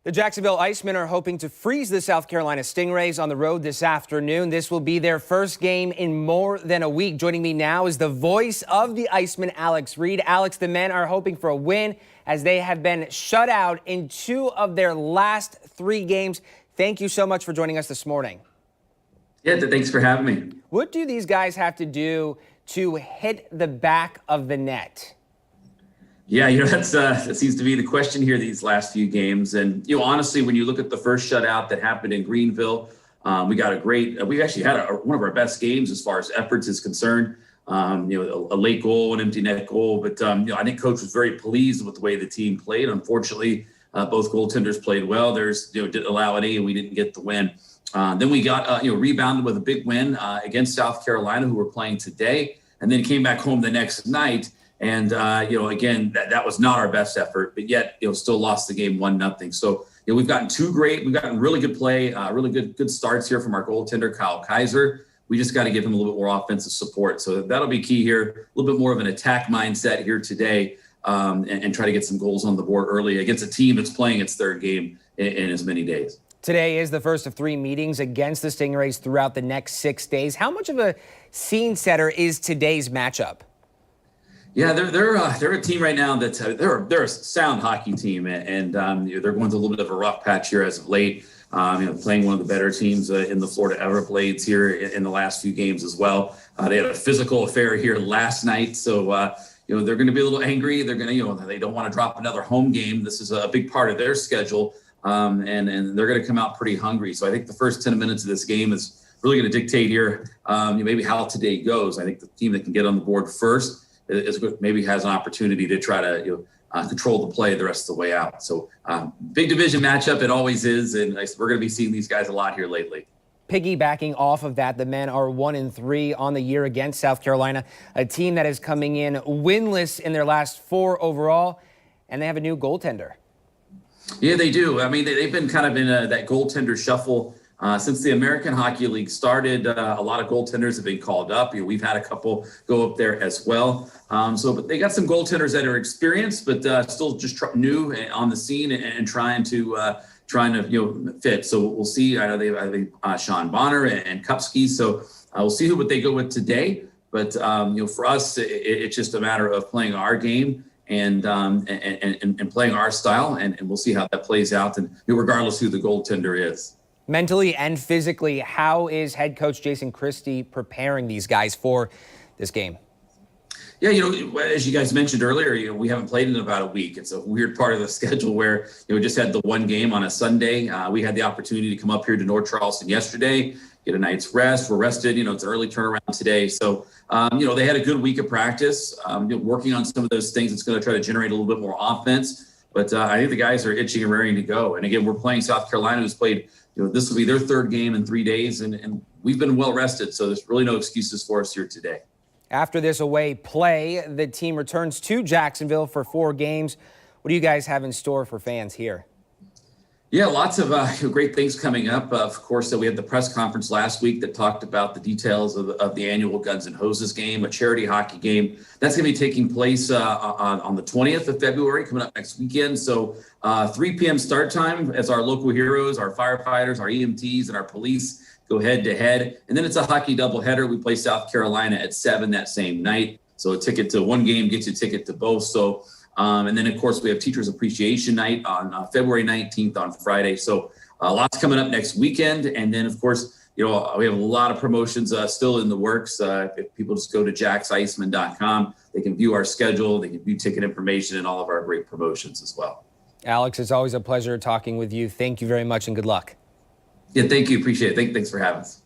The Jacksonville Icemen are hoping to freeze the South Carolina Stingrays on the road this afternoon. This will be their first game in more than a week. Joining me now is the voice of the Icemen, Alex Reed. Alex, the men are hoping for a win as they have been shut out in 2 of their last 3 games. Thank you so much for joining us this morning. Yeah, thanks for having me. What do these guys have to do to hit the back of the net? Yeah, that seems to be the question here these last few games. And, honestly, when you look at the first shutout that happened in Greenville, we actually had one of our best games as far as efforts is concerned. A late goal, an empty net goal. But, I think Coach was very pleased with the way the team played. Unfortunately, both goaltenders played well. Didn't allow any, and we didn't get the win. Then we got, rebounded with a big win against South Carolina, who were playing today, and then came back home the next night. And, again, that was not our best effort, but yet, still lost the game 1-0. So, we've gotten really good play, really good starts here from our goaltender, Kyle Kaiser. We just got to give him a little bit more offensive support. So that'll be key here, a little bit more of an attack mindset here today, and try to get some goals on the board early against a team that's playing its third game in as many days. Today is the first of 3 meetings against the Stingrays throughout the next 6 days. How much of a scene setter is today's matchup? Yeah, they're a team right now that's they're a sound hockey team, and they're going through a little bit of a rough patch here as of late. Playing one of the better teams in the Florida Everblades here in the last few games as well. They had a physical affair here last night, so they're going to be a little angry. They're going to they don't want to drop another home game. This is a big part of their schedule, and they're going to come out pretty hungry. So I think the first 10 minutes of this game is really going to dictate here maybe how today goes. I think the team that can get on the board first maybe has an opportunity to try to control the play the rest of the way out. So big division matchup, it always is, and we're going to be seeing these guys a lot here lately. Piggybacking off of that, the men are 1-3 on the year against South Carolina, a team that is coming in winless in their last 4 overall, and they have a new goaltender. Yeah, they do. I mean, they've been kind of in that goaltender shuffle since the American Hockey League started. A lot of goaltenders have been called up. We've had a couple go up there as well. But they got some goaltenders that are experienced, but still just new on the scene and trying to fit. So we'll see. I know they have Sean Bonner and Kupski. So we'll see what they go with today. But for us, it's just a matter of playing our game and playing our style, and we'll see how that plays out. And regardless who the goaltender is. Mentally and physically, how is head coach Jason Christie preparing these guys for this game? Yeah, as you guys mentioned earlier, we haven't played in about a week. It's a weird part of the schedule where we just had the one game on a Sunday. We had the opportunity to come up here to North Charleston yesterday, get a night's rest. We're rested. It's an early turnaround today. So, they had a good week of practice, working on some of those things that's going to try to generate a little bit more offense. But I think the guys are itching and raring to go. And again, we're playing South Carolina, who's played, this will be their 3rd game in 3 days, and we've been well rested. So there's really no excuses for us here today. After this away play, the team returns to Jacksonville for 4 games. What do you guys have in store for fans here? Yeah, lots of great things coming up. Of course, we had the press conference last week that talked about the details of the annual Guns and Hoses game, a charity hockey game. That's going to be taking place on the 20th of February, coming up next weekend. So 3 p.m. start time as our local heroes, our firefighters, our EMTs, and our police go head-to-head. And then it's a hockey doubleheader. We play South Carolina at 7 that same night. So a ticket to one game gets you a ticket to both. So and then, of course, we have Teachers Appreciation Night on February 19th on Friday. So lots coming up next weekend. And then, of course, we have a lot of promotions still in the works. If people just go to jacksiceman.com, they can view our schedule, they can view ticket information and all of our great promotions as well. Alex, it's always a pleasure talking with you. Thank you very much and good luck. Yeah, thank you. Appreciate it. Thanks for having us.